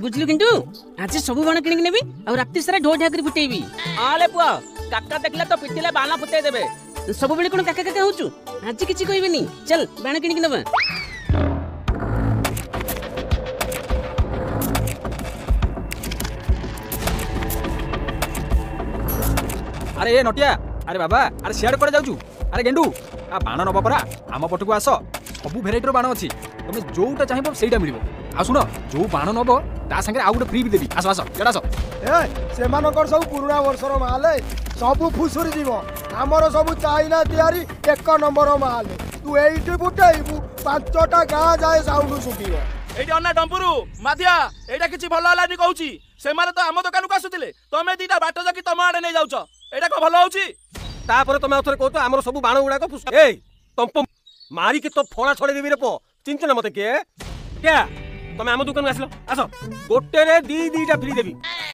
बुझलु किंतु आज सब बाण किनिक नेबी और राति सारा ढो ढाकरी फुटेबी। आले पुआ काका देखले तो पिटिले बाण फुटे देबे। सब बेले कोन काका काका होचु आज किछि कहबेनी चल बाण किनिक नबा। अरे ए नटिया अरे बाबा अरे सियाड़ करे जाउछु। अरे गेंडू आ बाण नब परा आम पटकू आस सबु भेराइटर बाण अछि तुमे जोउटा चाहिबो सेइटा मिलिबो। आ सुनो जो बाण नब ता संगे आ गुटे फ्री भी देबी। आस आस केडा आस ए सेमानकर सब पुराना वर्षर माल सब फुसुरी जीव आमर सब चाइना तैयारी एक नंबर माल तू एइठी फुटेइबू 5टा गाँ जाए साउंड सुटिबो। एडी अन्ना डंपुरु माधिया एडा किछि भलो हलानी कहूची से माने तो आम दुकान को आसुतिले तमे दीटा बाट जकी तम आडे नै जाउछ एडा को भलो होउची। तापर तमे अथरे कहतो हमर सब बाण उडा को फुस ए तंप मारी के तो फोड़ा छड़े देबी रे पो चिंचना मते के क्या तमे आम दुकान आसलो आस गोटे रे दी दीटा फ्री देबी।